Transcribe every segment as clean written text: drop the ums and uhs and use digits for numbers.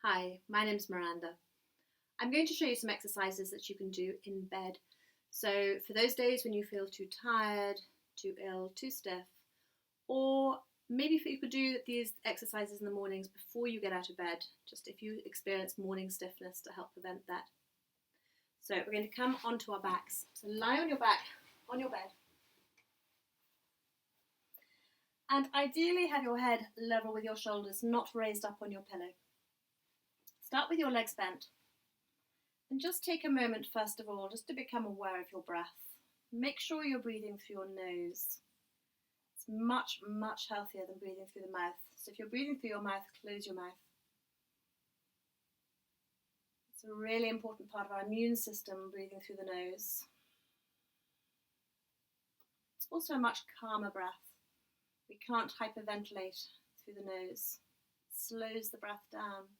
Hi, my name's Miranda. I'm going to show you some exercises that you can do in bed. So for those days when you feel too tired, too ill, too stiff, or maybe if you could do these exercises in the mornings before you get out of bed, just if you experience morning stiffness to help prevent that. So we're going to come onto our backs. So lie on your back, on your bed. And ideally have your head level with your shoulders, not raised up on your pillow. Start with your legs bent. And just take a moment, first of all, just to become aware of your breath. Make sure you're breathing through your nose. It's much, much healthier than breathing through the mouth. So if you're breathing through your mouth, close your mouth. It's a really important part of our immune system, breathing through the nose. It's also a much calmer breath. We can't hyperventilate through the nose. It slows the breath down.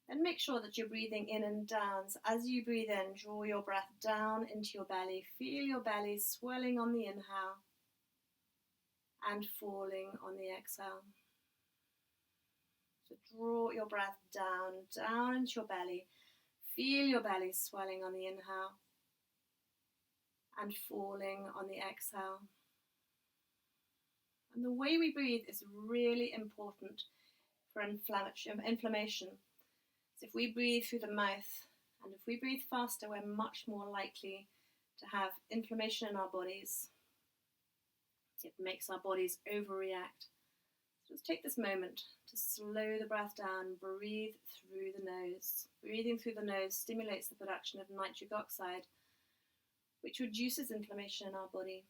And make sure that you're breathing in and down. So as you breathe in, draw your breath down into your belly. Feel your belly swelling on the inhale and falling on the exhale. So draw your breath down into your belly. Feel your belly swelling on the inhale and falling on the exhale. And the way we breathe is really important for inflammation. So if we breathe through the mouth, and if we breathe faster, we're much more likely to have inflammation in our bodies. It makes our bodies overreact. So just take this moment to slow the breath down, breathe through the nose. Breathing through the nose stimulates the production of nitric oxide, which reduces inflammation in our body.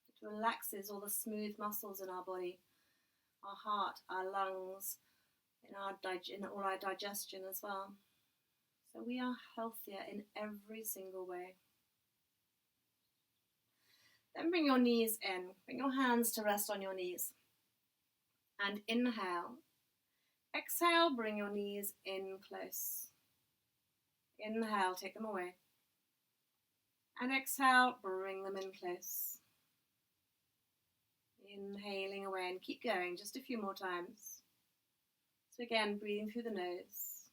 It relaxes all the smooth muscles in our body, our heart, our lungs, in all our digestion as well. So we are healthier in every single way. Then bring your knees in. Bring your hands to rest on your knees. And inhale. Exhale, bring your knees in close. Inhale, take them away. And exhale, bring them in close. Inhaling away and keep going just a few more times. So again, breathing through the nose.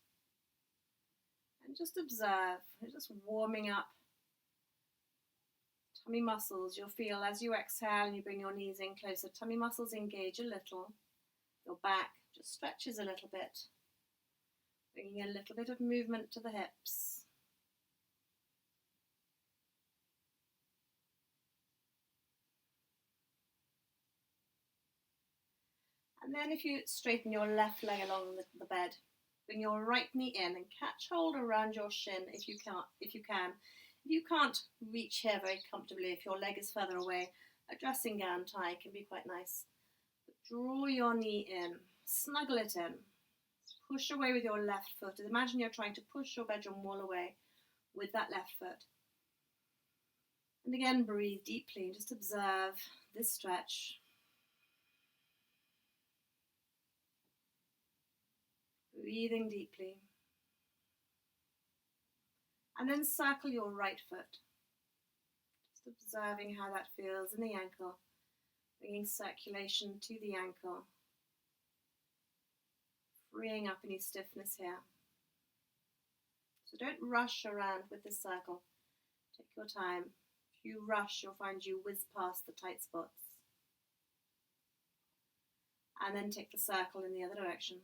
And just observe, just warming up tummy muscles. You'll feel as you exhale and you bring your knees in closer, tummy muscles engage a little. Your back just stretches a little bit, bringing a little bit of movement to the hips. And then if you straighten your left leg along the bed, bring your right knee in and catch hold around your shin if you can. If you can't reach here very comfortably, if your leg is further away, a dressing gown tie can be quite nice. But draw your knee in, snuggle it in, push away with your left foot. Imagine you're trying to push your bedroom wall away with that left foot. And again, breathe deeply, just observe this stretch. Breathing deeply. And then circle your right foot. Just observing how that feels in the ankle. Bringing circulation to the ankle. Freeing up any stiffness here. So don't rush around with this circle. Take your time. If you rush, you'll find you whiz past the tight spots. And then take the circle in the other direction.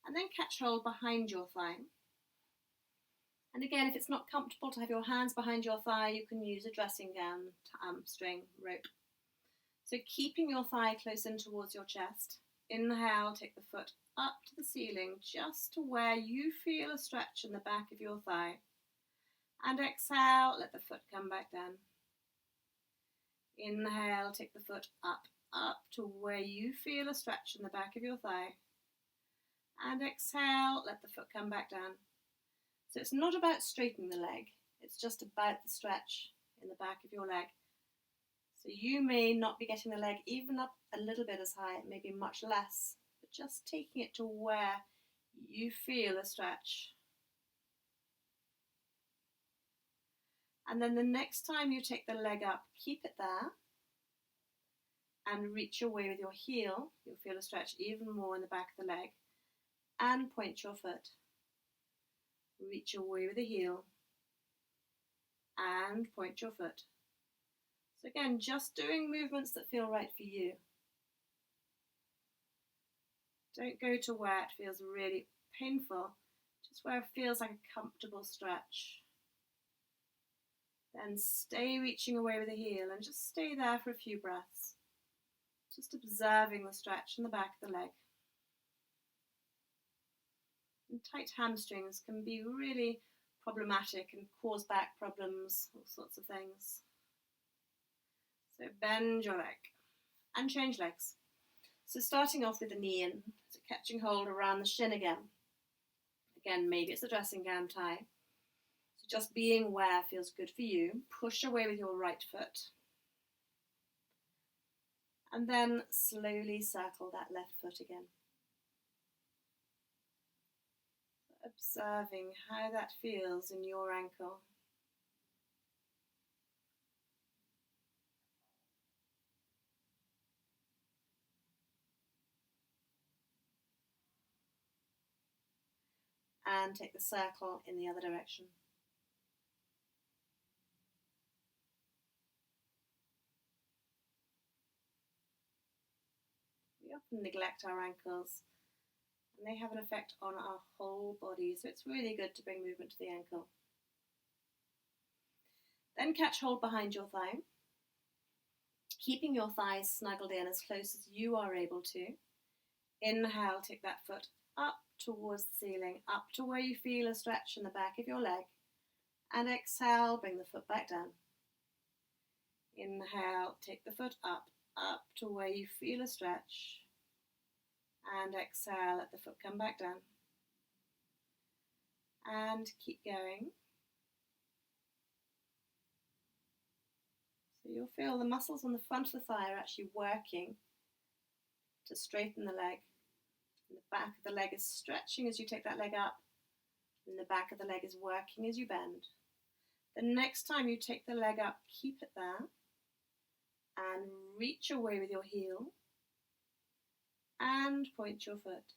And then catch hold behind your thigh. And again, if it's not comfortable to have your hands behind your thigh, you can use a dressing gown, string, rope. So keeping your thigh close in towards your chest. Inhale, take the foot up to the ceiling, just to where you feel a stretch in the back of your thigh. And exhale, let the foot come back down. Inhale, take the foot up to where you feel a stretch in the back of your thigh. And exhale, let the foot come back down. So it's not about straightening the leg, it's just about the stretch in the back of your leg. So you may not be getting the leg even up a little bit as high, maybe much less, but just taking it to where you feel a stretch. And then the next time you take the leg up, keep it there and reach away with your heel. You'll feel a stretch even more in the back of the leg. And point your foot. Reach away with the heel and point your foot. So again, just doing movements that feel right for you. Don't go to where it feels really painful, just where it feels like a comfortable stretch. Then stay reaching away with the heel and just stay there for a few breaths. Just observing the stretch in the back of the leg. And tight hamstrings can be really problematic and cause back problems, all sorts of things. So bend your leg and change legs. So starting off with the knee in, so catching hold around the shin again. Again, maybe it's a dressing gown tie. So just being where feels good for you. Push away with your right foot. And then slowly circle that left foot again. Observing how that feels in your ankle. And take the circle in the other direction. We often neglect our ankles, and they have an effect on our whole body, so it's really good to bring movement to the ankle. Then catch hold behind your thigh, keeping your thighs snuggled in as close as you are able to. Inhale, take that foot up towards the ceiling, up to where you feel a stretch in the back of your leg. And exhale, bring the foot back down. Inhale, take the foot up to where you feel a stretch. And exhale, let the foot come back down. And keep going. So you'll feel the muscles on the front of the thigh are actually working to straighten the leg. And the back of the leg is stretching as you take that leg up. And the back of the leg is working as you bend. The next time you take the leg up, keep it there. And reach away with your heel. And point your foot.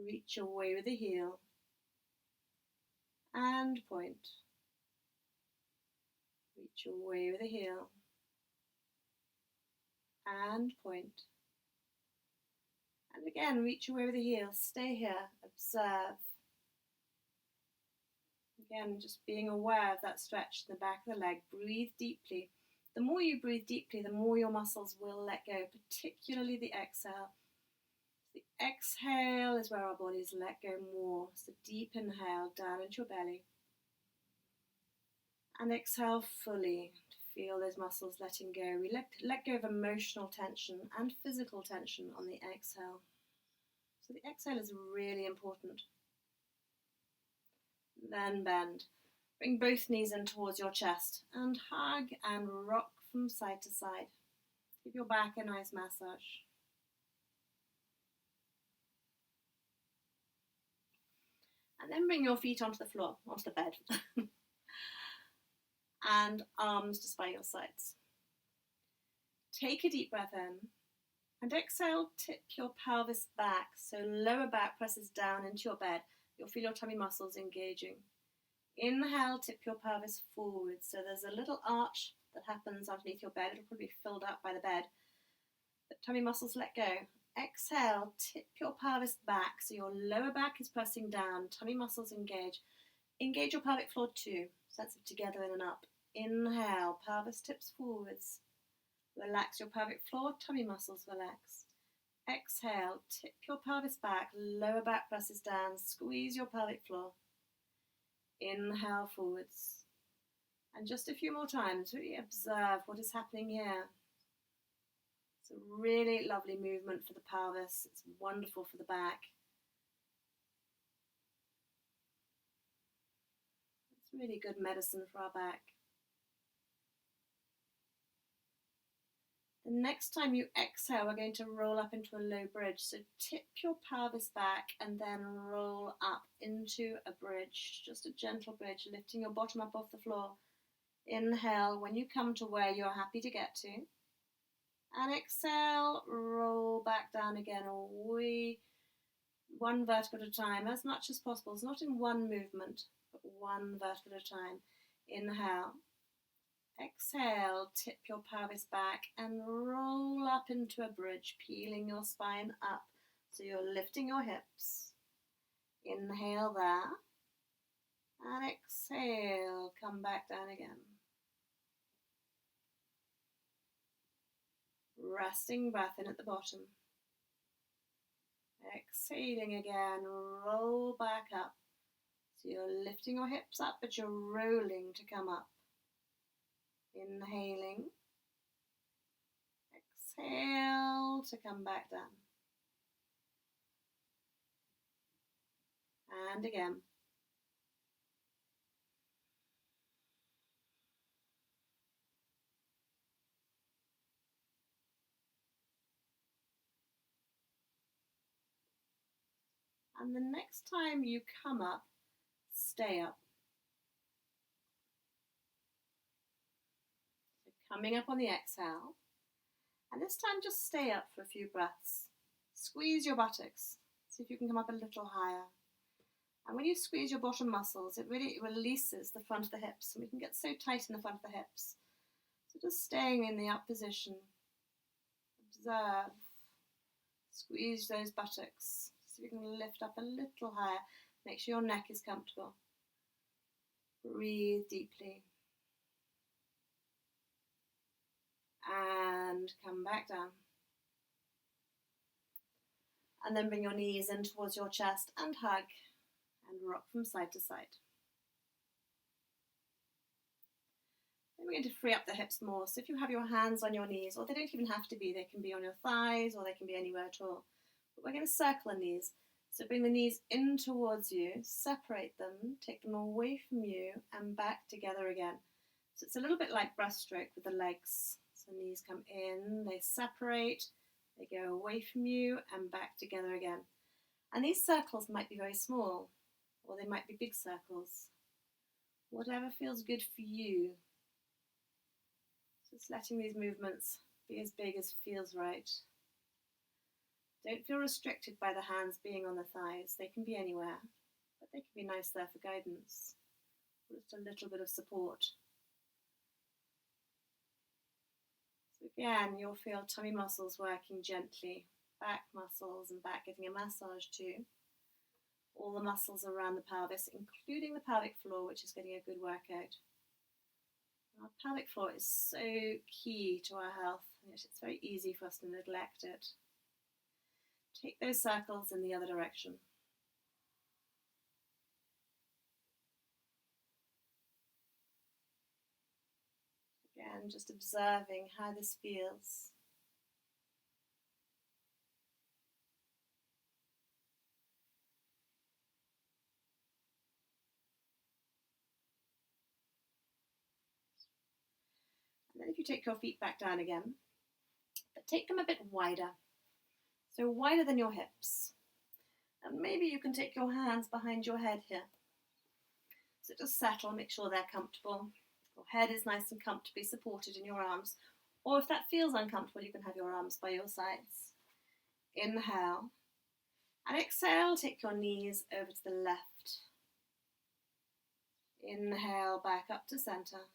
Reach away with the heel. And point. Reach away with the heel. And point. And again, reach away with the heel. Stay here. Observe. Again, just being aware of that stretch in the back of the leg. Breathe deeply. The more you breathe deeply, the more your muscles will let go, particularly the exhale. The exhale is where our bodies let go more. So deep inhale down into your belly. And exhale fully to feel those muscles letting go. We let go of emotional tension and physical tension on the exhale. So the exhale is really important. Then bend. Bring both knees in towards your chest and hug and rock from side to side. Give your back a nice massage. And then bring your feet onto the floor, onto the bed. And arms just by your sides. Take a deep breath in and exhale, tip your pelvis back so lower back presses down into your bed. You'll feel your tummy muscles engaging. Inhale, tip your pelvis forward so there's a little arch that happens underneath your bed. It'll probably be filled up by the bed. The tummy muscles let go. Exhale, tip your pelvis back so your lower back is pressing down. Tummy muscles engage. Engage your pelvic floor too. Sense of together in and up. Inhale, pelvis tips forwards. Relax your pelvic floor, tummy muscles relax. Exhale, tip your pelvis back, lower back presses down, squeeze your pelvic floor. Inhale forwards. And just a few more times, really observe what is happening here. It's a really lovely movement for the pelvis. It's wonderful for the back. It's really good medicine for our back. The next time you exhale, we're going to roll up into a low bridge. So tip your pelvis back and then roll up into a bridge, just a gentle bridge, lifting your bottom up off the floor. Inhale when you come to where you're happy to get to. And exhale, roll back down again, away, one vertebra at a time, as much as possible. It's not in one movement, but one vertebra at a time. Inhale. Exhale, tip your pelvis back and roll up into a bridge, peeling your spine up. So you're lifting your hips. Inhale there. And exhale, come back down again. Resting breath in at the bottom. Exhaling again, roll back up. So you're lifting your hips up, but you're rolling to come up. Inhaling. Exhale to come back down. And again. And the next time you come up, stay up. So coming up on the exhale. And this time just stay up for a few breaths. Squeeze your buttocks. See if you can come up a little higher. And when you squeeze your bottom muscles, it really releases the front of the hips. And we can get so tight in the front of the hips. So just staying in the up position. Observe. Squeeze those buttocks. So you can lift up a little higher. Make sure your neck is comfortable. Breathe deeply. And come back down. And then bring your knees in towards your chest and hug. And rock from side to side. Then we're going to free up the hips more. So if you have your hands on your knees, or they don't even have to be, they can be on your thighs or they can be anywhere at all. But we're going to circle the knees. So bring the knees in towards you, separate them, take them away from you and back together again. So it's a little bit like breaststroke with the legs. So knees come in, they separate, they go away from you and back together again. And these circles might be very small, or they might be big circles. Whatever feels good for you. Just letting these movements be as big as feels right. Don't feel restricted by the hands being on the thighs. They can be anywhere, but they can be nice there for guidance. Just a little bit of support. So again, you'll feel tummy muscles working gently, back muscles and back getting a massage too. All the muscles around the pelvis, including the pelvic floor, which is getting a good workout. Our pelvic floor is so key to our health, and yet it's very easy for us to neglect it. Take those circles in the other direction. Again, just observing how this feels. And then if you take your feet back down again, but take them a bit wider. So wider than your hips. And maybe you can take your hands behind your head here. So just settle, make sure they're comfortable. Your head is nice and comfortably supported in your arms. Or if that feels uncomfortable, you can have your arms by your sides. Inhale. And exhale, take your knees over to the left. Inhale, back up to center.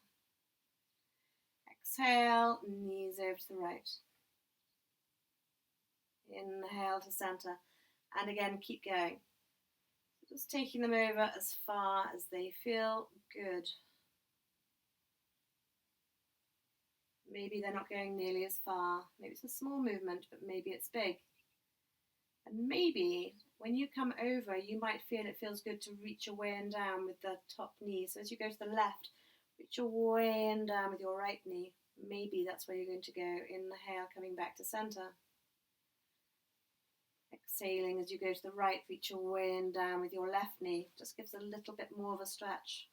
Exhale, knees over to the right. Inhale to center, and again keep going. Just taking them over as far as they feel good. Maybe they're not going nearly as far. Maybe it's a small movement, but maybe it's big. And maybe when you come over, you might feel it feels good to reach your way and down with the top knee. So as you go to the left, reach your way and down with your right knee. Maybe that's where you're going to go. Inhale, coming back to center. Exhaling as you go to the right, reach your way and down with your left knee. Just gives a little bit more of a stretch.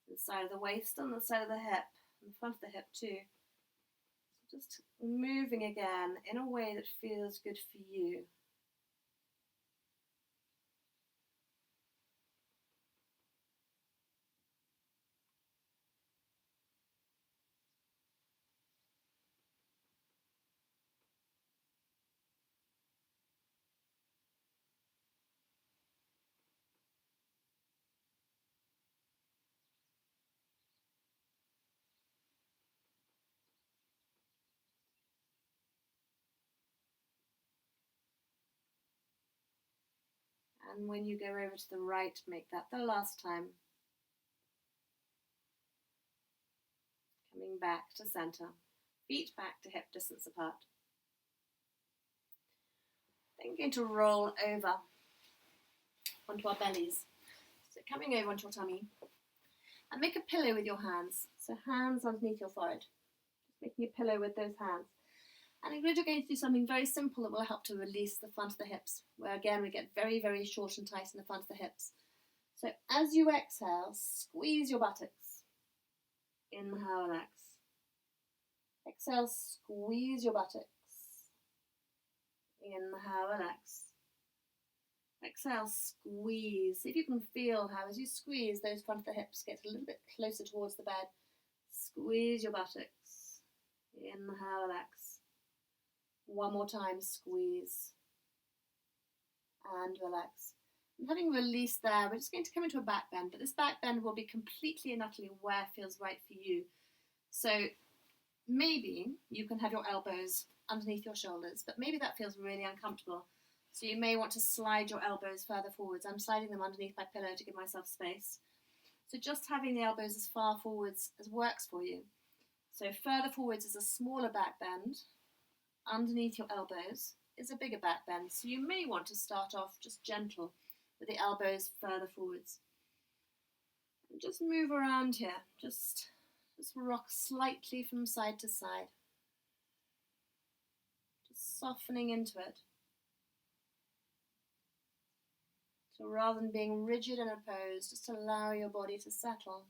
The side of the waist and the side of the hip, and the front of the hip too. Just moving again in a way that feels good for you. And when you go over to the right, make that the last time. Coming back to center. Feet back to hip distance apart. Then we're going to roll over onto our bellies. So coming over onto your tummy. And make a pillow with your hands. So hands underneath your forehead. Just making a pillow with those hands. And we're going to do something very simple that will help to release the front of the hips, where again we get very, very short and tight in the front of the hips. So as you exhale, squeeze your buttocks. Inhale, relax. Exhale, squeeze your buttocks. Inhale, relax. Exhale, squeeze. See if you can feel how as you squeeze, those front of the hips get a little bit closer towards the bed. Squeeze your buttocks. Inhale, relax. One more time, squeeze and relax. And having released there, we're just going to come into a back bend, but this back bend will be completely and utterly where feels right for you. So maybe you can have your elbows underneath your shoulders, but maybe that feels really uncomfortable. So you may want to slide your elbows further forwards. I'm sliding them underneath my pillow to give myself space. So just having the elbows as far forwards as works for you. So further forwards is a smaller back bend. Underneath your elbows is a bigger back bend, so you may want to start off just gentle with the elbows further forwards. And just move around here, just rock slightly from side to side. Just softening into it. So rather than being rigid in a pose, just allow your body to settle.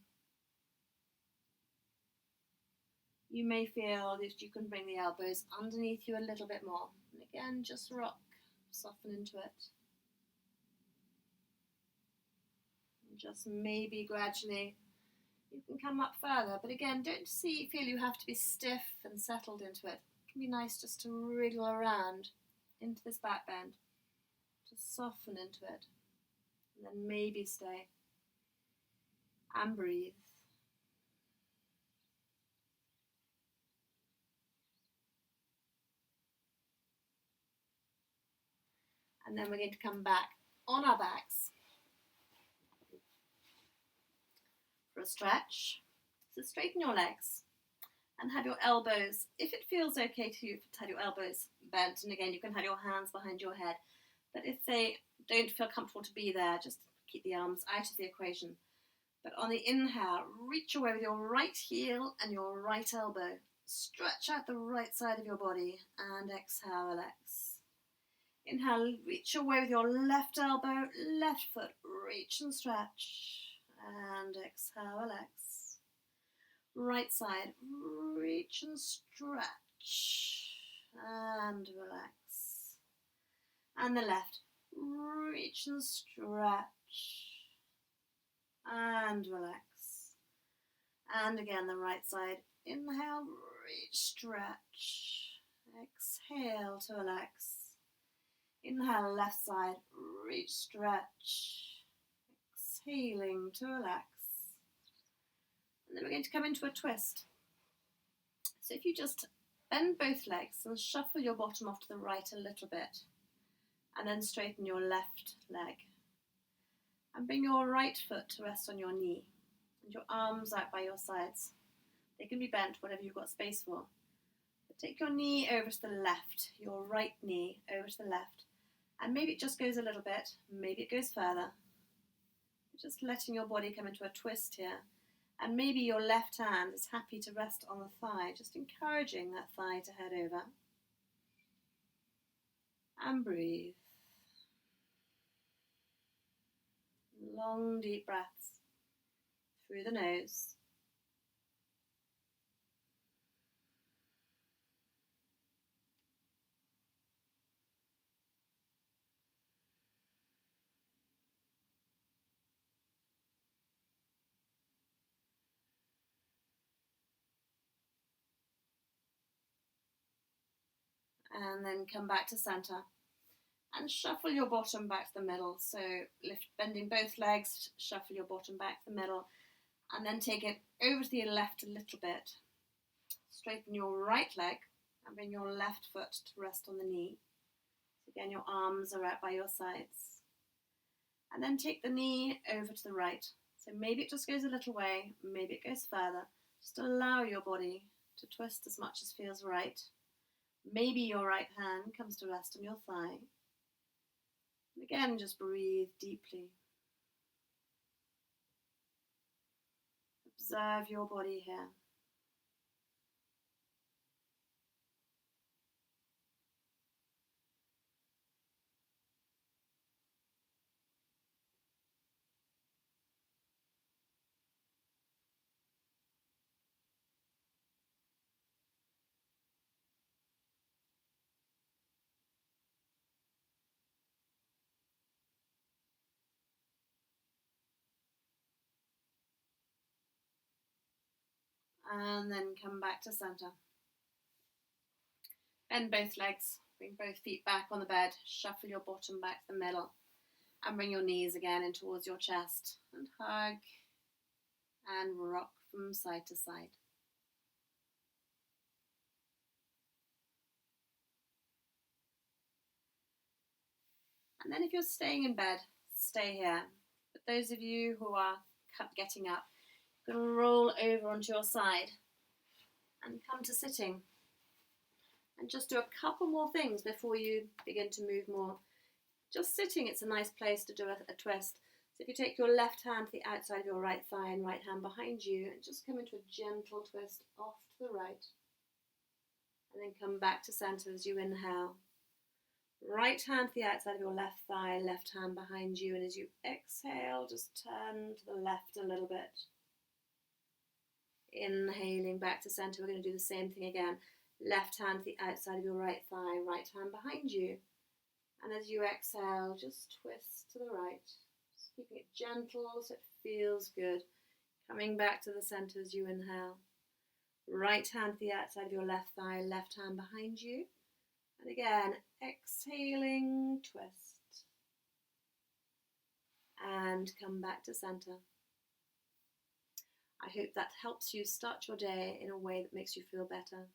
You may feel that you can bring the elbows underneath you a little bit more. And again, just rock, soften into it. And just maybe gradually you can come up further. But again, don't feel you have to be stiff and settled into it. It can be nice just to wriggle around into this back bend. Just soften into it. And then maybe stay. And breathe. And then we're going to come back on our backs for a stretch. So straighten your legs and have your elbows, if it feels okay to you, to have your elbows bent, and again you can have your hands behind your head, but if they don't feel comfortable to be there, just keep the arms out of the equation. But on the inhale, reach away with your right heel and your right elbow. Stretch out the right side of your body and exhale, relax. Inhale, reach away with your left elbow, left foot, reach and stretch. And exhale, relax. Right side, reach and stretch. And relax. And the left, reach and stretch. And relax. And again, the right side, inhale, reach, stretch. Exhale to relax. Inhale, left side, reach, stretch. Exhaling to relax. And then we're going to come into a twist. So if you just bend both legs and shuffle your bottom off to the right a little bit, and then straighten your left leg. And bring your right foot to rest on your knee, and your arms out by your sides. They can be bent, whatever you've got space for. But take your knee over to the left, your right knee over to the left. And maybe it just goes a little bit, maybe it goes further. Just letting your body come into a twist here. And maybe your left hand is happy to rest on the thigh, just encouraging that thigh to head over. And breathe. Long, deep breaths through the nose. And then come back to center. And shuffle your bottom back to the middle. So bending both legs, shuffle your bottom back to the middle. And then take it over to your left a little bit. Straighten your right leg and bring your left foot to rest on the knee. So again, your arms are out by your sides. And then take the knee over to the right. So maybe it just goes a little way, maybe it goes further. Just allow your body to twist as much as feels right. Maybe your right hand comes to rest on your thigh. And again, just breathe deeply. Observe your body here. And then come back to center. Bend both legs, bring both feet back on the bed, shuffle your bottom back to the middle, and bring your knees again in towards your chest, and hug and rock from side to side. And then if you're staying in bed, stay here. But those of you who are getting up, you're going to roll over onto your side and come to sitting. And just do a couple more things before you begin to move more. Just sitting, it's a nice place to do a twist. So if you take your left hand to the outside of your right thigh and right hand behind you, and just come into a gentle twist off to the right. And then come back to center as you inhale. Right hand to the outside of your left thigh, left hand behind you, and as you exhale, just turn to the left a little bit. Inhaling back to center, we're going to do the same thing again. Left hand to the outside of your right thigh, right hand behind you. And as you exhale, just twist to the right. Just keeping it gentle so it feels good. Coming back to the center as you inhale. Right hand to the outside of your left thigh, left hand behind you. And again, exhaling, twist. And come back to center. I hope that helps you start your day in a way that makes you feel better.